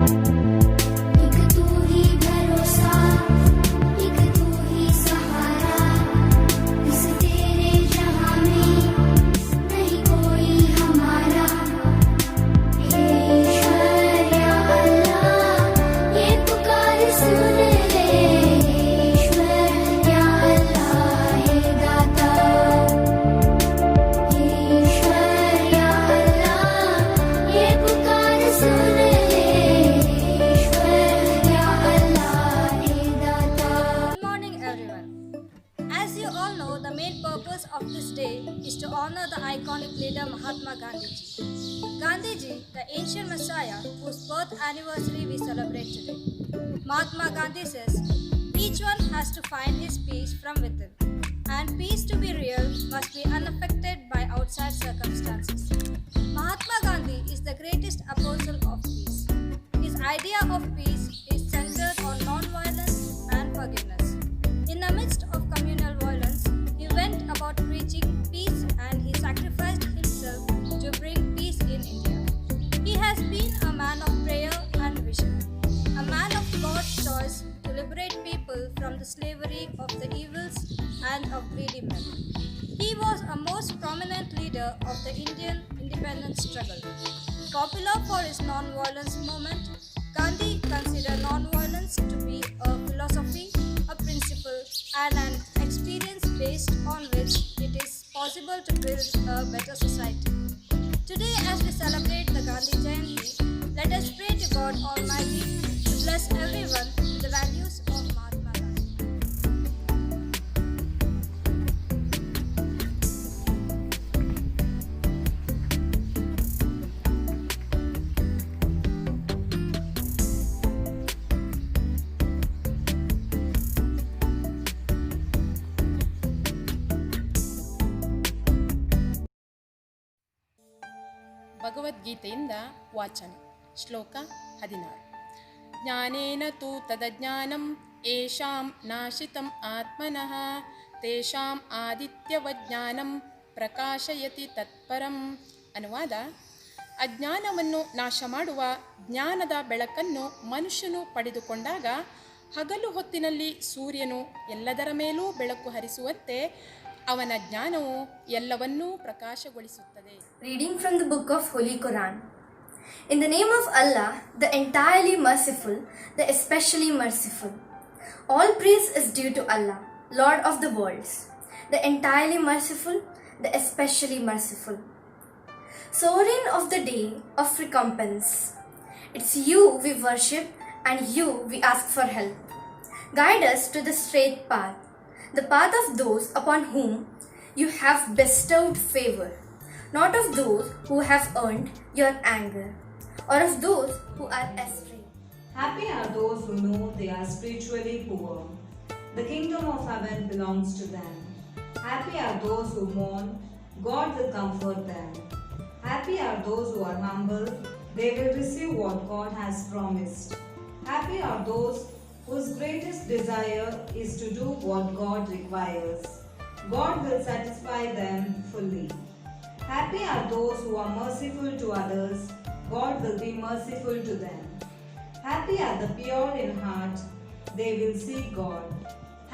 एक तू ही भरोसा, एक तू ही सहारा, इस तेरे जहां में नहीं कोई हमारा। हे ईश्वर या अल्लाह, ये पुकार सुन ले, ईश्वर या अल्लाह हे दाता। हे ईश्वर या अल्लाह, ये पुकार सुन ले, ईश्वर या अल्लाह हे दाता। Good morning, everyone. As you all know, the main purpose of this day is to honor the iconic leader Mahatma Gandhi ji. Gandhi ji, the ancient messiah whose birth anniversary we celebrate today. Mahatma Gandhi says, each one has to find his peace from within, and peace to be real must be unaffected by outside circumstances. Mahatma Gandhi is the greatest apostle of peace. His idea of peace is centered on non-violence and forgiveness. In the midst of communal violence, he went about preaching peace and he sacrificed himself to bring peace in India. He has been a man of prayer and vision, a man of God's choice to liberate people from the slavery of the evils and of greedy men. He was a most prominent leader of the Indian independence struggle. Popular for his non-violence movement, Gandhi considered non-violence to be a philosophy, a principle, and an experience based on which it is possible to build a better society. Today, as we celebrate the Gandhi Jayanti, let us pray to God Almighty to bless everyone with the values of Mahatma Gandhi. ಭಗವದ್ಗೀತೆಯಿಂದ ವಾಚನ ಶ್ಲೋಕ 16 ಜ್ಞಾನೇನ ತು ತದಜ್ಞಾನಂ ಯೇಷಾಂ ನಾಶಿತಂ ಆತ್ಮನಃ ತೇಷಾಂ ಆದಿತ್ಯವಜ್ಞಾನಂ ಪ್ರಕಾಶಯತಿ ತತ್ಪರಂ. ಅನುವಾದ: ಅಜ್ಞಾನವನ್ನು ನಾಶ ಮಾಡುವ ಜ್ಞಾನದ ಬೆಳಕನ್ನು ಮನುಷ್ಯನು ಪಡೆದುಕೊಂಡಾಗ ಹಗಲು ಹೊತ್ತಿನಲ್ಲಿ ಸೂರ್ಯನು ಎಲ್ಲದರ ಮೇಲೂ ಬೆಳಕು ಹರಿಸುವಂತೆ ಅವನ ಜ್ಞಾನವು ಎಲ್ಲವನ್ನೂ ಪ್ರಕಾಶಗೊಳಿಸುತ್ತದೆ. Reading from the book of Holy Quran. In the name of Allah, the entirely merciful, the especially merciful. All praise is due to Allah, Lord of the worlds, the entirely merciful, the especially merciful. Sovereign of the day of recompense. It's you we worship and you we ask for help. Guide us to the straight path, the path of those upon whom you have bestowed favor, not of those who have earned your anger, or of those who are astray. Happy are those who know they are spiritually poor. The kingdom of heaven belongs to them. Happy are those who mourn, God will comfort them. Happy are those who are humble, they will receive what God has promised. Happy are those whose greatest desire is to do what God requires. God will satisfy them fully. Happy are those who are merciful to others, God will be merciful to them. Happy are the pure in heart, they will see God.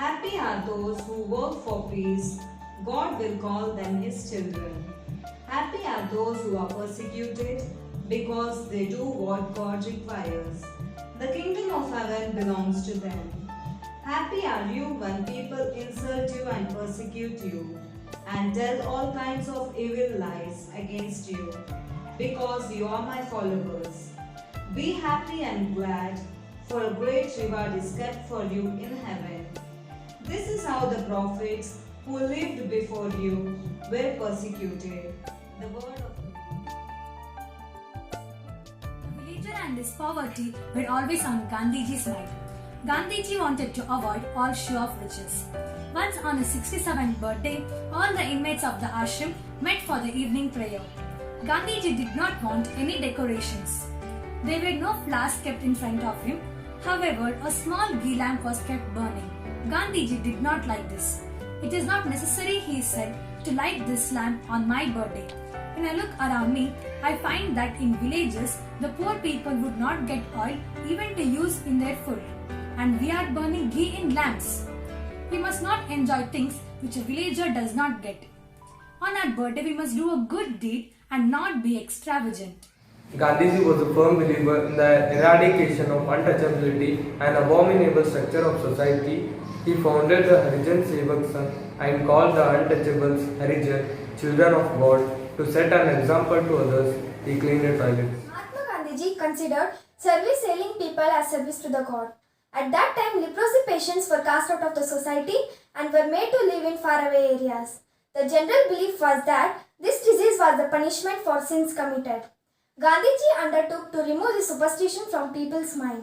Happy are those who work for peace, God will call them His children. Happy are those who are persecuted because they do what God requires. The kingdom of heaven belongs to them. Happy are you when people insult you and persecute you and tell all kinds of evil lies against you because you are my followers. Be happy and glad, for a great reward is kept for you in heaven. This is how the prophets who lived before you were persecuted. The word of The villager and his poverty were always on Gandhiji's mind. Gandhiji wanted to avoid all show of riches. Once on his 67th birthday, all the inmates of the ashram met for the evening prayer. Gandhiji did not want any decorations. There were no flowers kept in front of him. However, a small ghee lamp was kept burning. Gandhiji did not like this. It is not necessary, he said, to light this lamp on my birthday. When I look around me, I find that in villages, the poor people would not get oil even to use in their food, and we are burning ghee in lamps. We must not enjoy things which a villager does not get. On our birthday, we must do a good deed and not be extravagant. Gandhiji was a firm believer in the eradication of untouchability and abominable structure of society. He founded the Harijan Sevak Sangh and called the untouchables Harijan, children of God. To set an example to others, he cleaned the toilets. Mahatma Gandhiji considered service selling people as service to the God. At that time, leprosy patients were cast out of the society and were made to live in faraway areas. The general belief was that this disease was the punishment for sins committed. Gandhiji undertook to remove the superstition from people's mind.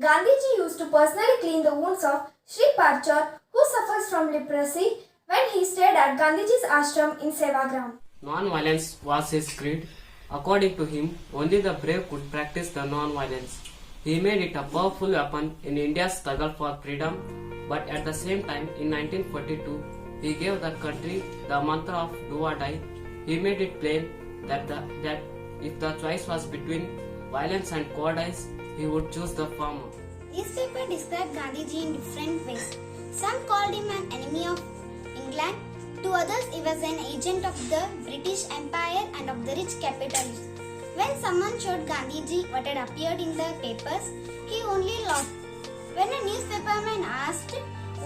Gandhiji used to personally clean the wounds of Sri Parchar, who suffers from leprosy, when he stayed at Gandhiji's ashram in Sevagram. Non-violence was his creed. According to him, only the brave could practice the non-violence. He made it a powerful weapon in India's struggle for freedom, but at the same time, in 1942, he gave the country the mantra of do or die. He made it plain that if the choice was between violence and cowardice, he would choose the former. Newspaper described Gandhiji in different ways. Some called him an enemy of England. To others, he was an agent of the British Empire and of the rich capitalists. When someone showed Gandhiji what had appeared in the papers, he only laughed. When a newspaperman asked,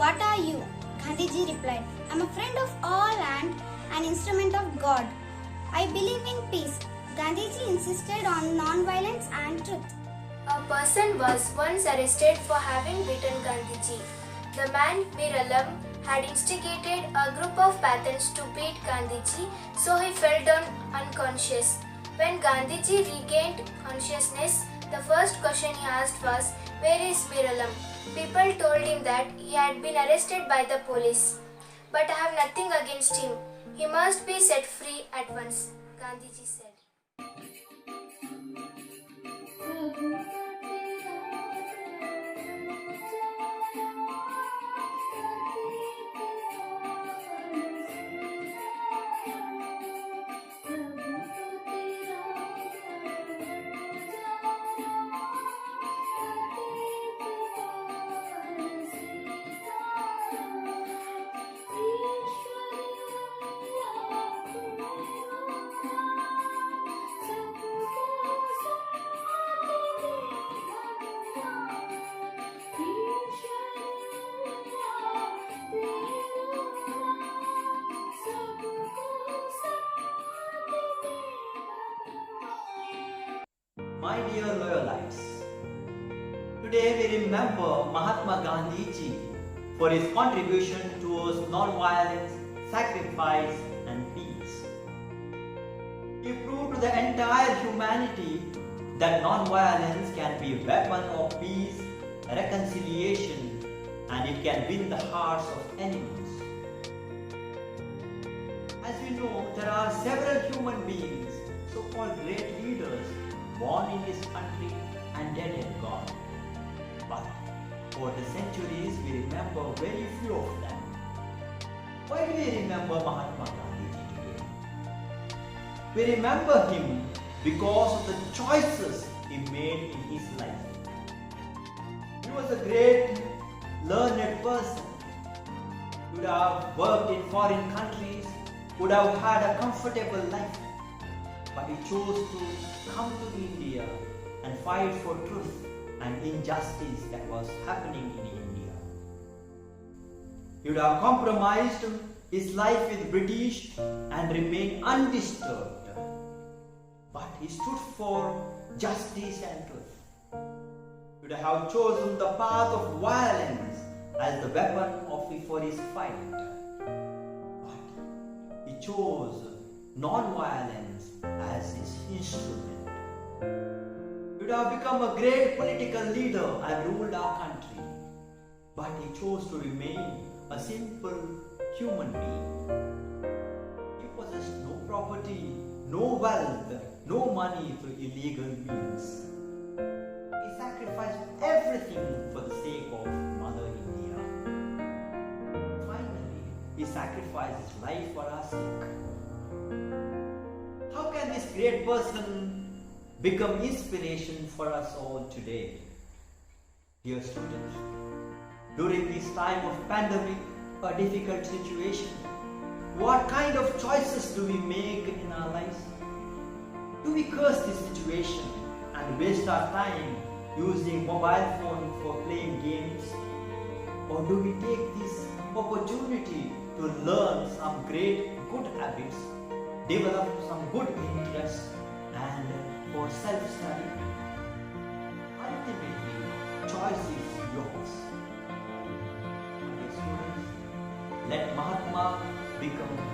"What are you?" Gandhiji replied, "I'm a friend of all and an instrument of God. I believe in peace." Gandhiji insisted on non-violence and truth. A person was once arrested for having beaten Gandhiji. The man Miralam had instigated a group of Pathans to beat Gandhiji, so he fell down unconscious. When Gandhiji regained consciousness, the first question he asked was, "Where is Miralam?" People told him that he had been arrested by the police. "But I have nothing against him. He must be set free at once," Gandhiji said. My dear loyalites, today we remember Mahatma Gandhiji for his contribution towards non-violence, sacrifice and peace. He proved to the entire humanity that non-violence can be a weapon of peace, reconciliation, and it can win the hearts of enemies. As we know, there are several human beings, so-called great leaders, born in this country and dead and gone. But over the centuries, we remember very few of them. Why do we remember Mahatma Gandhi today? We remember him because of the choices he made in his life. He was a great, learned person. He would have worked in foreign countries, would have had a comfortable life. But he chose to come to India and fight for truth and injustice that was happening in India. He would have compromised his life with British and remained undisturbed. But he stood for justice and truth. He would have chosen the path of violence as the weapon for his fight. But he chose non-violence as his instrument. He would have become a great political leader and ruled our country. But he chose to remain a simple human being. He possessed no property, no wealth, no money through illegal means. He sacrificed everything for the sake of Mother India. Finally, he sacrificed his life for our sake. How can this great person become inspiration for us all today? Dear students, during this time of pandemic or difficult situation, what kind of choices do we make in our lives? Do we curse this situation and waste our time using mobile phone for playing games? Or do we take this opportunity to learn some great good habits, develop some good interests, and for self-study? Ultimately, choice is yours. My dear students, let Mahatma become